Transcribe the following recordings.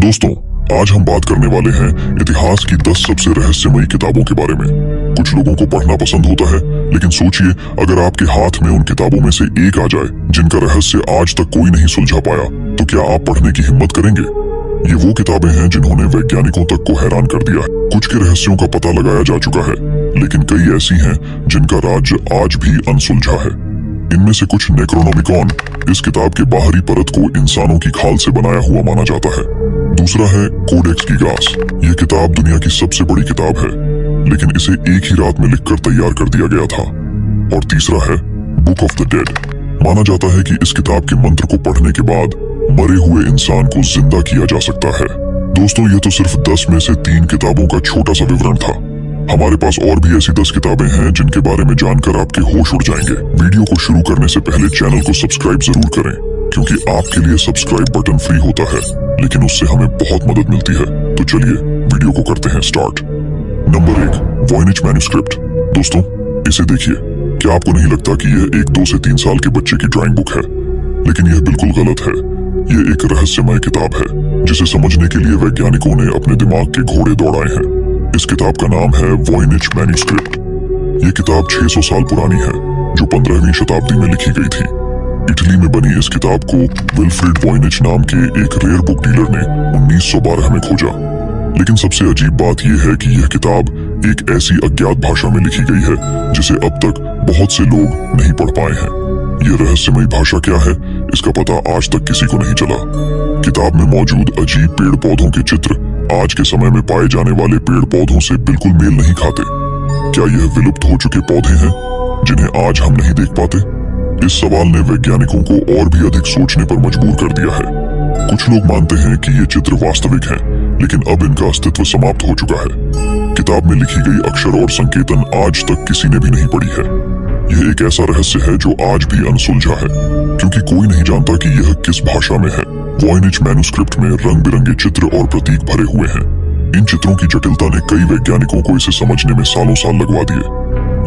दोस्तों, आज हम बात करने वाले हैं इतिहास की 10 सबसे रहस्यमयी किताबों के बारे में। कुछ लोगों को पढ़ना पसंद होता है, लेकिन सोचिए अगर आपके हाथ में उन किताबों में से एक आ जाए जिनका रहस्य आज तक कोई नहीं सुलझा पाया, तो क्या आप पढ़ने की हिम्मत करेंगे? ये वो किताबें हैं जिन्होंने वैज्ञानिकों तक को हैरान कर दिया है। कुछ के रहस्यों का पता लगाया जा चुका है, लेकिन कई ऐसी हैं जिनका राज आज भी अनसुलझा है। इनमें से कुछ नेक्रोनोमिकॉन, इस किताब के बाहरी परत को इंसानों की खाल से बनाया हुआ माना जाता है। दूसरा है कोडेक्स गिगास। यह किताब दुनिया की सबसे बड़ी किताब है, लेकिन इसे एक ही रात में लिखकर तैयार कर दिया गया था। और तीसरा है बुक ऑफ द डेड। माना जाता है कि इस किताब के मंत्र को पढ़ने के बाद मरे हुए इंसान को जिंदा किया जा सकता है। दोस्तों, ये तो सिर्फ 10 में से 3 किताबों का छोटा सा विवरण था। हमारे पास और भी ऐसी 10 किताबें हैं जिनके बारे में जानकर आपके होश उड़ जाएंगे। वीडियो को शुरू करने से पहले चैनल को सब्सक्राइब जरूर करें, क्योंकि आपके लिए सब्सक्राइब बटन फ्री होता है, लेकिन उससे हमें बहुत मदद मिलती है। तो चलिए वीडियो को करते हैं स्टार्ट। Number 1, Voynich manuscript. दोस्तों, इसे देखिए। क्या आपको नहीं लगता कि यह एक 2 से 3 साल के बच्चे की ड्राइंग बुक है? लेकिन यह बिल्कुल गलत है। यह एक रहस्यमय किताब है जिसे समझने के लिए वैज्ञानिकों ने अपने दिमाग के घोड़े दौड़ाए हैं। इस किताब का नाम है वॉयनिच मैन्युस्क्रिप्ट। ये किताब 600 साल पुरानी है, जो 15वीं शताब्दी में लिखी गई थी। इटली में बनी इस किताब को विल्फ्रेड वॉयनिच नाम के एक रेयर बुक डीलर ने 1912 में खोजा। लेकिन सबसे अजीब बात यह है कि यह किताब एक ऐसी अज्ञात भाषा में लिखी गई है जिसे अब तक बहुत से लोग नहीं पढ़ पाए हैं। यह रहस्यमयी भाषा क्या है, इसका पता आज तक किसी को नहीं चला। किताब में मौजूद अजीब पेड़ पौधों के चित्र आज के समय में पाए जाने वाले पेड़ पौधों से बिल्कुल मेल नहीं खाते। क्या यह विलुप्त हो चुके पौधे हैं जिन्हें आज हम नहीं देख पाते? इस सवाल ने वैज्ञानिकों को और भी अधिक सोचने पर मजबूर कर दिया है। कुछ लोग मानते हैं कि ये चित्र वास्तविक हैं, लेकिन अब इनका अस्तित्व समाप्त हो चुका है। किताब में लिखी गई अक्षर और संकेतन आज तक किसी ने भी नहीं पढ़ी है। यह एक ऐसा रहस्य है जो आज भी अनसुलझा है, क्योंकि कोई नहीं जानता कि यह किस भाषा में है। वॉयनिच मैन्युस्क्रिप्ट में रंग बिरंगे चित्र और प्रतीक भरे हुए हैं। इन चित्रों की जटिलता ने कई वैज्ञानिकों को इसे समझने में सालों साल लगवा दिए,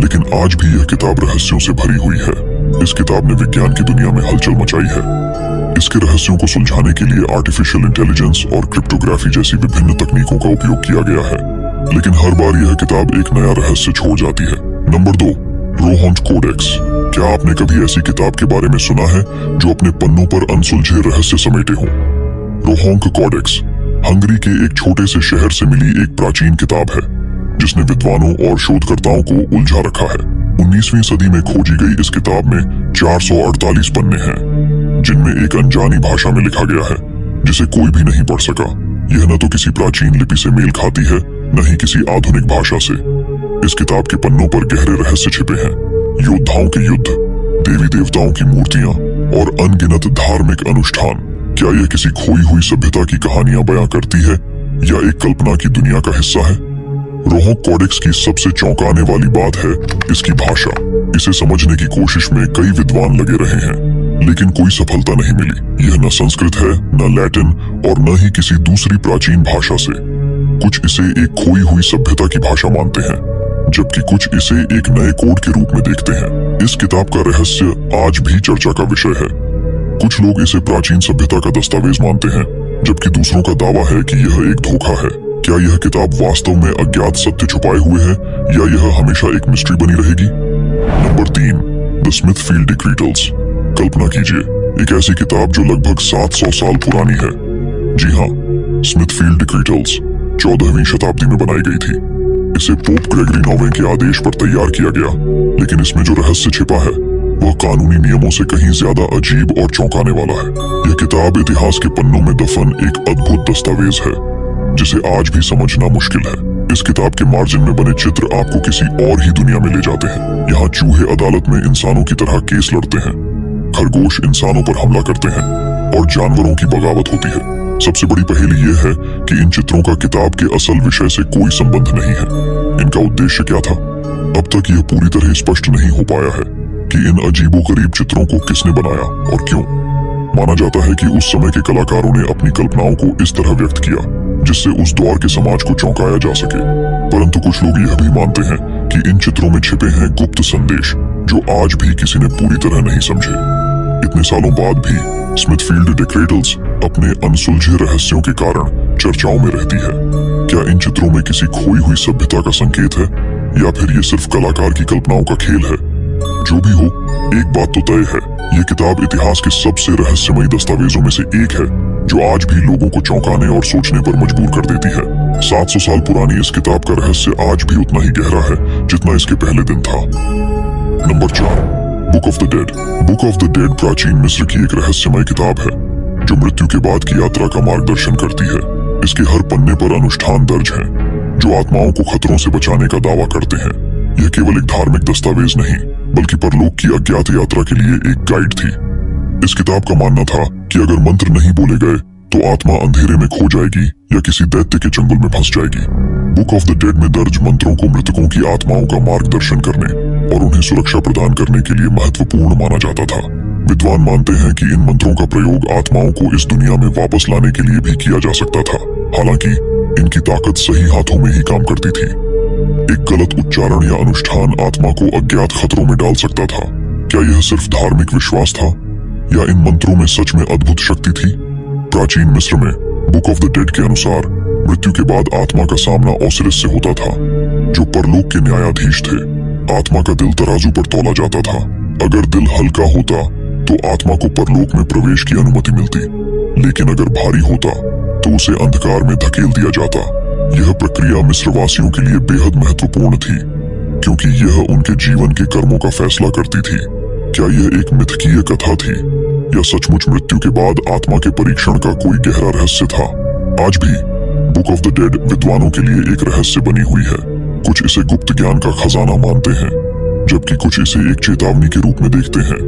लेकिन आज भी यह किताब रहस्यों से भरी हुई है। इस किताब ने विज्ञान की दुनिया में हलचल मचाई है। इसके रहस्यों को सुलझाने के लिए आर्टिफिशियल इंटेलिजेंस और क्रिप्टोग्राफी जैसी विभिन्न तकनीकों का उपयोग किया गया है, लेकिन हर बार यह किताब एक नया रहस्य छोड़ जाती है। Number 2, Rohonc Codex. क्या आपने कभी ऐसी किताब के बारे में सुना है जो अपने पन्नों पर अनसुलझे रहस्य समेटे हों? रोहोंक कोडेक्स हंगरी के एक छोटे से शहर से मिली एक प्राचीन किताब है, जिसने विद्वानों और शोधकर्ताओं को उलझा रखा है। 19वीं सदी में खोजी गई इस किताब में 448 पन्ने हैं, जिनमें एक अनजानी भाषा में लिखा गया है जिसे कोई भी नहीं पढ़ सका। यह न तो किसी प्राचीन लिपि से मेल खाती है, न ही किसी आधुनिक भाषा से। इस किताब के पन्नों पर गहरे रहस्य छिपे हैं। योद्धाओं के युद्ध, देवी देवताओं की मूर्तियां और अनगिनत धार्मिक अनुष्ठान। क्या यह किसी खोई हुई सभ्यता की कहानियां बयां करती है या एक कल्पना की दुनिया का हिस्सा है? रोहोंक कोडेक्स की सबसे चौंकाने वाली बात है इसकी भाषा। इसे समझने की कोशिश में कई विद्वान लगे रहे हैं, लेकिन कोई सफलता नहीं मिली। यह न संस्कृत है, न लैटिन और न ही किसी दूसरी प्राचीन भाषा से। कुछ इसे एक खोई हुई सभ्यता की भाषा मानते हैं, जबकि कुछ इसे एक नए कोड के रूप में देखते हैं। इस किताब का रहस्य आज भी चर्चा का विषय है। कुछ लोग इसे प्राचीन सभ्यता का दस्तावेज मानते हैं, जबकि दूसरों का दावा है कि यह एक धोखा है। क्या यह किताब वास्तव में अज्ञात सत्य छुपाए हुए है या यह हमेशा एक मिस्ट्री बनी रहेगी? Number 3, the Smithfield Decretals. कल्पना कीजिए, एक ऐसी किताब जो लगभग 700 साल पुरानी है। जी हाँ, स्मिथफील्ड डिक्रीटल्स 14वीं शताब्दी में बनाई गई थी। इसे पोप ग्रेगरी 9वें के आदेश पर तैयार किया गया, लेकिन इसमें जो रहस्य छिपा है वह कानूनी नियमों से कहीं ज्यादा अजीब और चौंकाने वाला है। यह किताब इतिहास के पन्नों में दफन एक अद्भुत दस्तावेज है, जिसे आज भी समझना मुश्किल है। इस किताब के मार्जिन में बने चित्र आपको किसी और ही दुनिया में ले जाते हैं। यहाँ चूहे अदालत में इंसानों की तरह केस लड़ते हैं, खरगोश इंसानों पर हमला करते हैं और जानवरों की बगावत होती है। सबसे बड़ी पहेली यह है कि इन चित्रों का किताब के असल विषय से कोई संबंध नहीं है। इनका उद्देश्य क्या था? अब तक यह पूरी तरह स्पष्ट नहीं हो पाया है कि इन अजीबोगरीब चित्रों को किसने बनाया और क्यों। माना जाता है कि उस समय के कलाकारों ने अपनी कल्पनाओं को इस तरह व्यक्त किया जिससे उस दौर के समाज को चौंकाया जा सके। परंतु कुछ लोग यह भी मानते हैं कि इन चित्रों में छिपे हैं गुप्त संदेश जो आज भी किसी ने पूरी तरह नहीं समझे। इतने सालों बाद भी स्मिथफील्ड डिक्रीटल्स अपने अनसुलझे रहस्यों के कारण चर्चाओं में रहती है। क्या इन चित्रों में किसी खोई हुई सभ्यता का संकेत है या फिर ये सिर्फ कलाकार की कल्पनाओं का खेल है? जो भी हो, एक बात तो तय है, ये किताब इतिहास के सबसे रहस्यमयी दस्तावेजों में से एक है जो आज भी लोगों को चौंकाने और सोचने पर मजबूर कर देती है। 700 साल पुरानी इस किताब का रहस्य आज भी उतना ही गहरा है जितना इसके पहले दिन था। Number 4, book of the dead. Book of the dead प्राचीन मिस्र की एक रहस्यमय किताब है जो मृत्यु के बाद की यात्रा का मार्गदर्शन करती है। इसके हर पन्ने पर अनुष्ठान दर्ज हैं जो आत्माओं को खतरों से बचाने का दावा करते हैं। यह केवल एक धार्मिक दस्तावेज नहीं बल्कि परलोक की अज्ञात यात्रा के लिए एक गाइड थी। इस किताब का मानना था कि अगर मंत्र नहीं बोले गए तो आत्मा अंधेरे में खो जाएगी या किसी दैत्य के चंगुल में फंस जाएगी। बुक ऑफ द डेड में दर्ज मंत्रों को मृतकों की आत्माओं का मार्गदर्शन करने और उन्हें सुरक्षा प्रदान करने के लिए महत्वपूर्ण माना जाता था। विद्वान मानते हैं कि इन मंत्रों का प्रयोग आत्माओं को इस दुनिया में वापस लाने के लिए भी किया जा सकता था, हालांकि इनकी ताकत सही हाथों में ही काम करती थी। एक गलत उच्चारण या अनुष्ठान आत्मा को अज्ञात खतरों में डाल सकता था। क्या यह सिर्फ धार्मिक विश्वास था या इन मंत्रों में सच में अद्भुत शक्ति थी? प्राचीन मिस्र में बुक ऑफ द डेड के अनुसार मृत्यु के बाद आत्मा का सामना ओसिरिस से होता था, जो परलोक के न्यायाधीश थे। आत्मा का दिल तराजू पर तौला जाता था। अगर दिल हल्का होता तो आत्मा को परलोक में प्रवेश की अनुमति मिलती, लेकिन अगर भारी होता तो उसे अंधकार में धकेल दिया जाता। यह प्रक्रिया मिस्रवासियों के लिए बेहद महत्वपूर्ण थी क्योंकि यह उनके जीवन के कर्मों का फैसला करती थी। क्या यह एक मिथकीय कथा थी या सचमुच मृत्यु के बाद आत्मा के परीक्षण का कोई गहरा रहस्य था? आज भी बुक ऑफ द डेड विद्वानों के लिए एक रहस्य बनी हुई है। कुछ इसे गुप्त ज्ञान का खजाना मानते हैं, जबकि कुछ इसे एक चेतावनी के रूप में देखते हैं।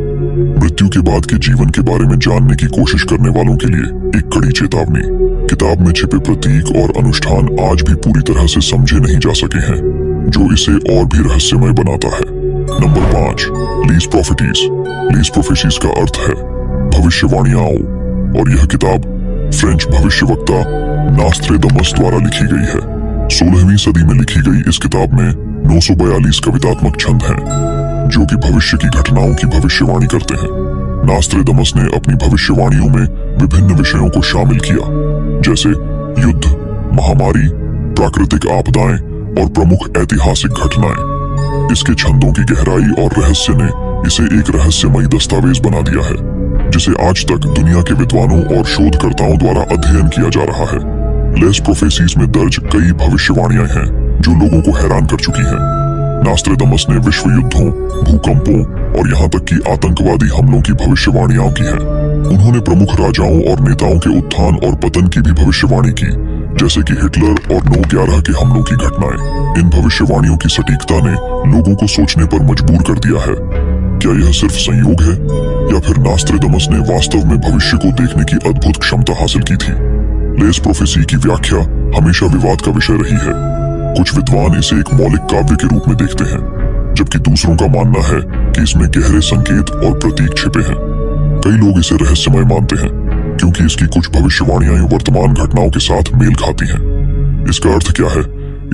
मृत्यु के बाद के जीवन के बारे में जानने की कोशिश करने वालों के लिए एक कड़ी चेतावनी। किताब में छिपे प्रतीक और अनुष्ठान आज भी पूरी तरह से समझे नहीं जा सके हैं, जो इसे और भी रहस्यमय बनाता है। Number 5, Lee's prophecies. Lee's prophecies का अर्थ है भविष्यवाणियां, और यह किताब फ्रेंच भविष्यवक्ता नास्त्रेदमस द्वारा लिखी गई है। 16वीं सदी में लिखी गई इस किताब में 942 कवितात्मक छंद हैं जो कि भविष्य की घटनाओं की भविष्यवाणी करते हैं। नास्त्रेदमस ने अपनी भविष्यवाणियों में विभिन्न विषयों को शामिल किया, जैसे युद्ध, महामारी, प्राकृतिक आपदाएं और प्रमुख ऐतिहासिक घटनाएं। इसके छंदों की गहराई और रहस्य ने इसे एक रहस्यमयी दस्तावेज बना दिया है जिसे आज तक दुनिया के विद्वानों और शोधकर्ताओं द्वारा अध्ययन किया जा रहा है। लेस प्रोफेसीज में दर्ज कई भविष्यवाणियां हैं जो लोगों को हैरान कर चुकी हैं। नास्त्रेदमस ने विश्व युद्धों, भूकंपों और यहाँ तक कि आतंकवादी हमलों की भविष्यवाणियां की हैं। उन्होंने प्रमुख राजाओं और नेताओं के उत्थान और पतन की भी भविष्यवाणी की, जैसे कि हिटलर और 9/11 के हमलों की घटनाएं। इन भविष्यवाणियों की सटीकता ने लोगों को सोचने पर मजबूर कर दिया है। क्या यह सिर्फ संयोग है या फिर नास्त्रेदमस ने वास्तव में भविष्य को देखने की अद्भुत क्षमता हासिल की थी? लेस प्रोफेसी की व्याख्या हमेशा विवाद का विषय रही है। कुछ विद्वान इसे एक मौलिक काव्य के रूप में देखते हैं, जबकि दूसरों का मानना है कि इसमें गहरे संकेत और प्रतीक छिपे हैं। कई लोग इसे रहस्यमय मानते हैं क्योंकि इसकी कुछ भविष्यवाणियां वर्तमान घटनाओं के साथ मेल खाती हैं। इसका अर्थ क्या है,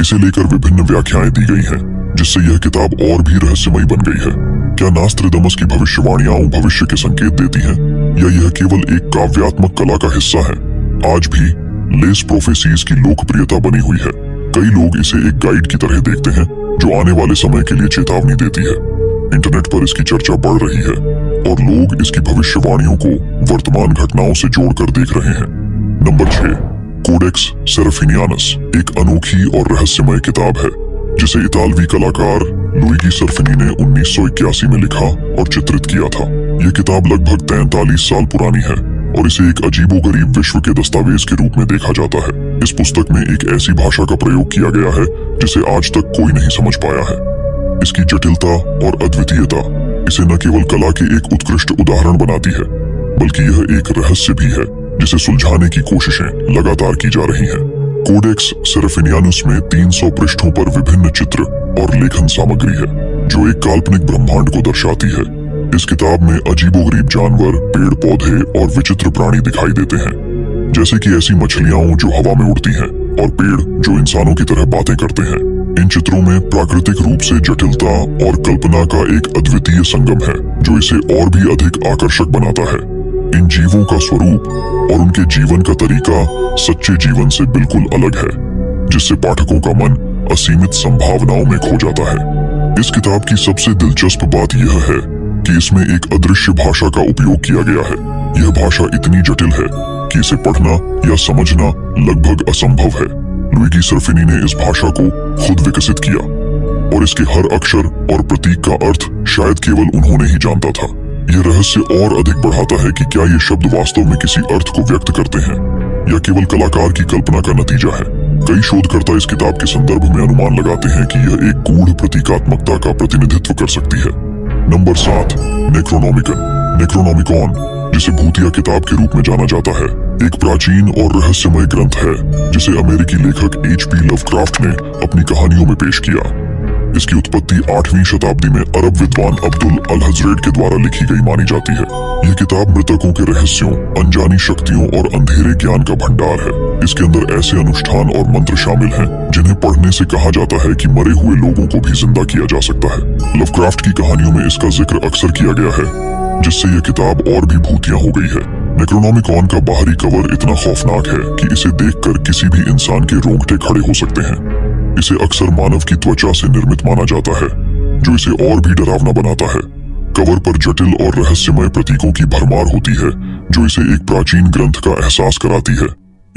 इसे लेकर विभिन्न व्याख्याएं दी गई हैं, जिससे यह किताब और भी रहस्यमयी बन गई है। क्या नास्त्रेदमस की भविष्यवाणियां भविष्य के संकेत देती हैं या यह केवल एक काव्यात्मक कला का हिस्सा है? आज भी लेस प्रोफेसीज की लोकप्रियता बनी हुई है। कई लोग इसे एक गाइड की तरह देखते हैं जो आने वाले समय के लिए चेतावनी देती है। इंटरनेट पर इसकी चर्चा बढ़ रही है और लोग इसकी भविष्यवाणियों को वर्तमान घटनाओं से जोड़कर देख रहे हैं। नंबर 6, कोडेक्स सेरफिनियानस एक अनोखी और रहस्यमय किताब है जिसे इतालवी कलाकार लुइगी सर्फिनी ने 1981 में लिखा और चित्रित किया था। यह किताब लगभग 43 साल पुरानी है और इसे एक अजीबोगरीब विश्व के दस्तावेज के रूप में देखा जाता है। इस पुस्तक में एक ऐसी भाषा का प्रयोग किया गया है जिसे आज तक कोई नहीं समझ पाया है। इसकी जटिलता और अद्वितीयता इसे न केवल कला के एक उत्कृष्ट उदाहरण बनाती है, बल्कि यह एक रहस्य भी है जिसे सुलझाने की कोशिशें लगातार की जा रही हैं। कोडेक्स सेरफिनियानुस में 300 पृष्ठों पर विभिन्न चित्र और लेखन सामग्री है जो एक काल्पनिक ब्रह्मांड को दर्शाती है। इस किताब में अजीबोगरीब जानवर, पेड़ पौधे और विचित्र प्राणी दिखाई देते हैं, जैसे कि ऐसी मछलियां जो हवा में उड़ती हैं और पेड़ जो इंसानों की तरह बातें करते हैं। इन चित्रों में प्राकृतिक रूप से जटिलता और कल्पना का एक अद्वितीय संगम है जो इसे और भी अधिक आकर्षक बनाता है। इन जीवों का स्वरूप और उनके जीवन का तरीका सच्चे जीवन से बिल्कुल अलग है, जिससे पाठकों का मन असीमित संभावनाओं में खो जाता है। इस किताब की सबसे दिलचस्प बात यह है कि इसमें एक अदृश्य भाषा का उपयोग किया गया है। यह भाषा इतनी जटिल है कि इसे पढ़ना या समझना लगभग असंभव है। लुइगी सर्फिनी ने इस भाषा को खुद विकसित किया और इसके हर अक्षर और प्रतीक का अर्थ शायद केवल उन्होंने ही जानता था। यह रहस्य और अधिक बढ़ाता है कि क्या ये शब्द वास्तव में किसी अर्थ को व्यक्त करते हैं या केवल कलाकार की कल्पना का नतीजा है। कई शोधकर्ता इस किताब के संदर्भ में अनुमान लगाते हैं कि यह एक गूढ़ प्रतीकात्मकता का प्रतिनिधित्व कर सकती है। नंबर 7, नेक्रोनोमिकन। नेक्रोनोमिकॉन, जिसे भूतिया किताब के रूप में जाना जाता है, एक प्राचीन और रहस्यमय ग्रंथ है जिसे अमेरिकी लेखक H.P. लवक्राफ्ट ने अपनी कहानियों में पेश किया। इसकी उत्पत्ति 8वीं शताब्दी में अरब विद्वान अब्दुल अल-हजरेड के द्वारा लिखी गई मानी जाती है। यह किताब मृतकों के रहस्यों, अनजानी शक्तियों और अंधेरे ज्ञान का भंडार है। इसके अंदर ऐसे अनुष्ठान और मंत्र शामिल हैं जिन्हें पढ़ने से कहा जाता है कि मरे हुए लोगों को भी जिंदा किया जा सकता है। लवक्राफ्ट की कहानियों में इसका जिक्र अक्सर किया गया है, जिससे यह किताब और भी भूतिया हो गई है। नेक्रोनोमिकॉन का बाहरी कवर इतना खौफनाक है कि इसे देखकर किसी भी इंसान के रोंगटे खड़े हो सकते हैं। इसे अक्सर मानव की त्वचा से निर्मित माना जाता है, जो इसे और भी डरावना बनाता है। कवर पर जटिल और रहस्यमय प्रतीकों की भरमार होती है, जो इसे एक प्राचीन ग्रंथ का एहसास कराती है।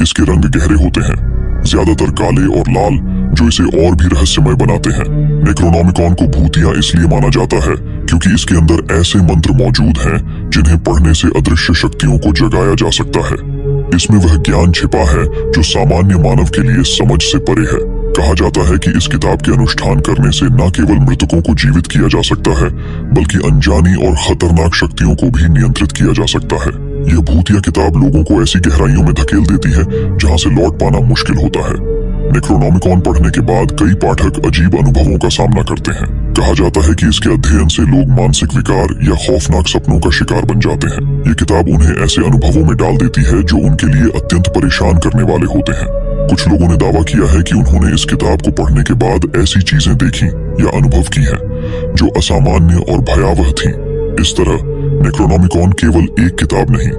इसके रंग गहरे होते हैं, ज्यादातर काले और लाल, जो इसे और भी रहस्यमय बनाते हैं। नेक्रोनोमिकॉन को भूतिया इसलिए माना जाता है क्योंकि इसके अंदर ऐसे मंत्र मौजूद हैं जिन्हें पढ़ने से अदृश्य शक्तियों को जगाया जा सकता है। इसमें वह ज्ञान छिपा है जो सामान्य मानव के लिए समझ से परे है। कहा जाता है कि इस किताब के अनुष्ठान करने से न केवल मृतकों को जीवित किया जा सकता है, बल्कि अनजानी और खतरनाक शक्तियों को भी नियंत्रित किया जा सकता है। यह भूतिया किताब लोगों को ऐसी गहराइयों में धकेल देती है जहां से लौट पाना मुश्किल होता है। नेक्रोनोमिकॉन पढ़ने के बाद कई पाठक अजीब अनुभवों का सामना करते हैं। कहा जाता है कि इसके अध्ययन से लोग मानसिक विकार या खौफनाक सपनों का शिकार बन जाते हैं। ये किताब उन्हें ऐसे अनुभवों में डाल देती है जो उनके लिए अत्यंत परेशान करने वाले होते हैं। कुछ लोगों ने दावा किया है कि उन्होंने इस किताब को पढ़ने के बाद ऐसी चीजें देखी या अनुभव की हैं जो असामान्य और भयावह थीं। इस तरह नेक्रोनोमिकॉन केवल एक किताब नहीं,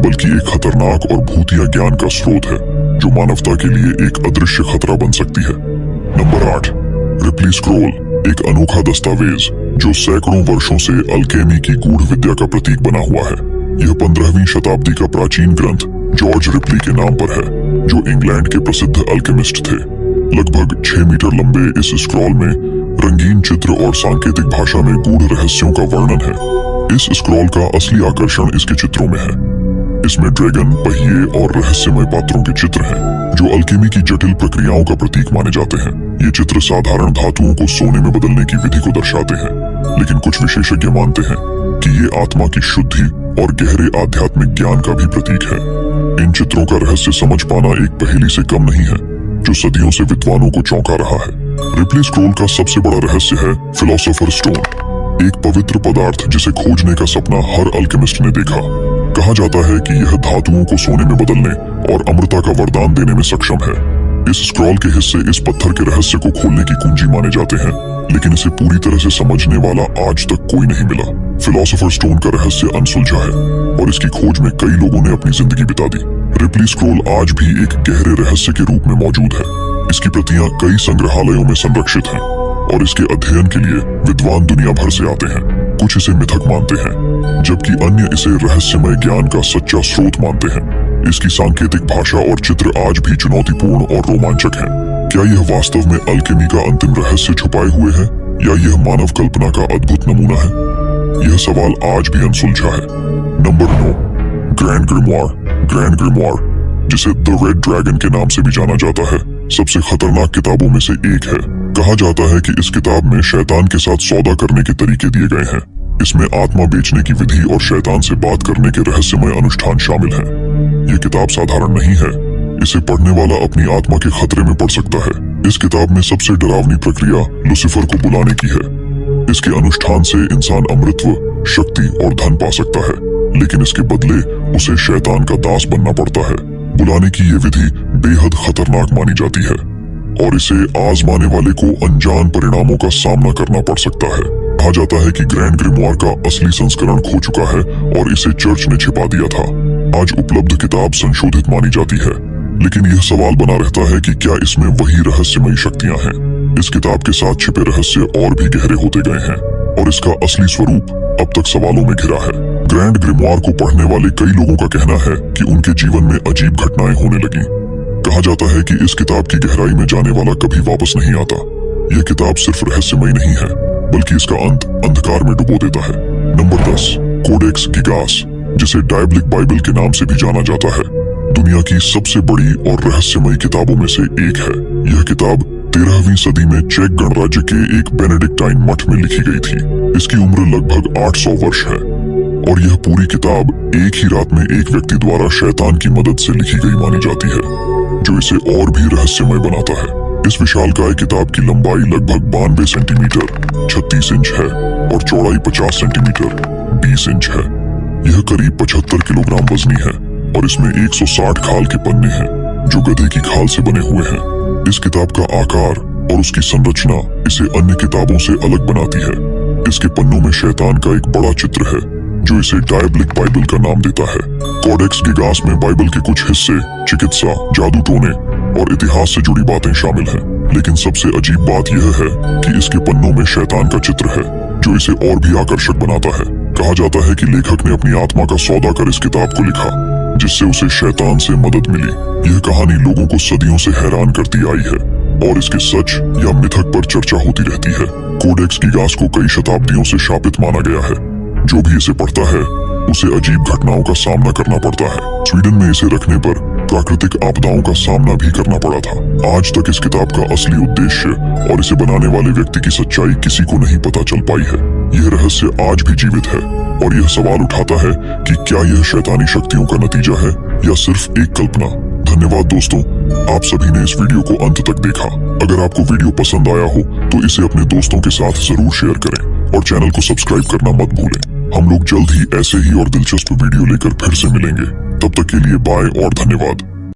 बल्कि एक खतरनाक और भूतिया ज्ञान का स्रोत है जो मानवता के लिए एक अदृश्य खतरा बन सकती है। नंबर 8, रिप्ली स्क्रॉल, एक अनोखा दस्तावेज जो सैकड़ों वर्षों से अल्केमी की गूढ़ विद्या का प्रतीक बना हुआ है। यह 15वीं शताब्दी का प्राचीन ग्रंथ जॉर्ज रिप्ली के नाम पर है, जो इंग्लैंड के प्रसिद्ध अल्केमिस्ट थे। लगभग 6 मीटर लंबे इस स्क्रॉल में रंगीन चित्र और सांकेतिक भाषा में गूढ़ रहस्यों का वर्णन है। इस स्क्रॉल का असली आकर्षण इसके चित्रों में है। इसमें ड्रैगन, पहिए और रहस्यमय पात्रों के चित्र हैं, जो अल्केमी की जटिल प्रक्रियाओं का प्रतीक माने जाते हैं। ये चित्र साधारण धातुओं को सोने में बदलने की विधि को दर्शाते हैं, लेकिन कुछ विशेषज्ञ मानते हैं कि ये आत्मा की शुद्धि और गहरे आध्यात्मिक ज्ञान का भी प्रतीक है। इन चित्रों का रहस्य समझ पाना एक पहेली से कम नहीं है, जो सदियों से विद्वानों को चौंका रहा है। रिप्ली स्क्रॉल का सबसे बड़ा रहस्य है फिलोसोफर स्टोन, एक पवित्र पदार्थ जिसे खोजने का सपना हर अल्केमिस्ट ने देखा। कहा जाता है कि यह धातुओं को सोने में बदलने और अमृता का वरदान देने में सक्षम है। इस स्क्रॉल के हिस्से इस पत्थर के रहस्य को खोलने की कुंजी माने जाते हैं, लेकिन इसे पूरी तरह से समझने वाला आज तक कोई नहीं मिला। फिलोसोफर स्टोन का रहस्य अनसुलझा है और इसकी खोज में कई लोगों ने अपनी जिंदगी बिता दी। रिप्ली स्क्रॉल आज भी एक गहरे रहस्य के रूप में मौजूद है। इसकी प्रतियां कई संग्रहालयों में संरक्षित हैं और इसके अध्ययन के लिए विद्वान दुनिया भर से आते हैं। कुछ इसे मिथक मानते हैं, जबकि अन्य इसे रहस्यमय ज्ञान का सच्चा स्रोत मानते हैं। इसकी सांकेतिक भाषा और चित्र आज भी चुनौतीपूर्ण और रोमांचक हैं। क्या यह वास्तव में अल्केमी का अंतिम रहस्य छुपाए हुए है या यह मानव कल्पना का अद्भुत नमूना है? यह सवाल आज भी अनसुलझा है। Number 9, Grand Grimoire. Grand Grimoire, जिसे द रेड ड्रैगन के नाम से भी जाना जाता है, सबसे खतरनाक किताबों में से एक है। कहा जाता है कि इस किताब में शैतान के साथ सौदा करने के तरीके दिए गए हैं। इसमें आत्मा बेचने की विधि और शैतान से बात करने के रहस्यमय अनुष्ठान शामिल हैं। यह किताब साधारण नहीं है। इसे पढ़ने वाला अपनी आत्मा के खतरे में पड़ सकता है। इस किताब में सबसे डरावनी प्रक्रिया लूसीफर को बुलाने की है। इसके अनुष्ठान से इंसान अमृतत्व, शक्ति और धन पा सकता है, लेकिन इसके बदले उसे शैतान का दास बनना पड़ता है। बुलाने की यह विधि बेहद खतरनाक मानी जाती है और इसे आजमाने वाले को अनजान परिणामों का सामना करना पड़ सकता है। कहा जाता है कि ग्रैंड ग्रिमोयर का असली संस्करण खो चुका है और इसे चर्च ने छिपा दिया था। आज उपलब्ध किताब संशोधित मानी जाती है, लेकिन यह सवाल बना रहता है कि क्या इसमें वही रहस्यमयी शक्तियां हैं। इस किताब के साथ छिपे रहस्य और भी गहरे होते गए हैं और इसका असली स्वरूप अब तक सवालों में घिरा है। ग्रैंड ग्रिमोयर को पढ़ने वाले कई लोगों का कहना है कि उनके जीवन में अजीब घटनाएं होने लगी। कहा जाता है कि इस किताब की गहराई में जाने वाला कभी वापस नहीं आता। यह किताब सिर्फ रहस्यमयी नहीं है, बल्कि इसका अंत अंधकार में डुबो देता है। नंबर 10, कोडेक्स गिगास, जिसे डायबलिक बाइबल के नाम से भी जाना जाता है, दुनिया की सबसे बड़ी और रहस्यमयी किताबों में से एक है। यह किताब 13वीं सदी में चेक गणराज्य के एक बेनेडिक्टाइन मठ में लिखी गई थी। इसकी उम्र लगभग 800 वर्ष है और यह पूरी किताब एक ही रात में एक व्यक्ति द्वारा शैतान की मदद से लिखी गई मानी जाती है, जो इसे और भी रहस्यमय बनाता है। इस विशालकाय किताब की लंबाई लगभग 92 सेंटीमीटर 36 इंच है और चौड़ाई 50 सेंटीमीटर 20 इंच है। यह करीब 75 किलोग्राम वजनी है और इसमें 160 खाल के पन्ने हैं जो गधे की खाल से बने हुए हैं। इस किताब का आकार और उसकी संरचना इसे अन्य किताबों से अलग बनाती है। इसके पन्नों में शैतान का एक बड़ा चित्र है जो इसे डायबलिक बाइबल का नाम देता है। कोडेक्स गिगास में बाइबल के कुछ हिस्से चिकित्सा, जादू टोने और इतिहास से जुड़ी बातें शामिल हैं, लेकिन सबसे अजीब बात यह है कि इसके पन्नों में शैतान का चित्र है जो इसे और भी आकर्षक बनाता है। कहा जाता है कि लेखक ने अपनी आत्मा का सौदा कर इस किताब को लिखा, जिससे उसे शैतान से मदद मिली। यह कहानी लोगों को सदियों से हैरान करती आई है और इसके सच या मिथक पर चर्चा होती रहती है। कोडेक्स गिगास को कई शताब्दियों से शापित माना गया है। जो भी इसे पढ़ता है उसे अजीब घटनाओं का सामना करना पड़ता है। स्वीडन में इसे रखने पर प्राकृतिक आपदाओं का सामना भी करना पड़ा था। आज तक इस किताब का असली उद्देश्य और इसे बनाने वाले व्यक्ति की सच्चाई किसी को नहीं पता चल पाई है। यह रहस्य आज भी जीवित है और यह सवाल उठाता है कि क्या यह शैतानी शक्तियों का नतीजा है या सिर्फ एक कल्पना। धन्यवाद दोस्तों, आप सभी ने इस वीडियो को अंत तक देखा। अगर आपको वीडियो पसंद आया हो तो इसे अपने दोस्तों के साथ जरूर शेयर करें और चैनल को सब्सक्राइब करना मत भूलें। हम लोग जल्द ही ऐसे ही और दिलचस्प वीडियो लेकर फिर से मिलेंगे। तब तक के लिए बाय और धन्यवाद।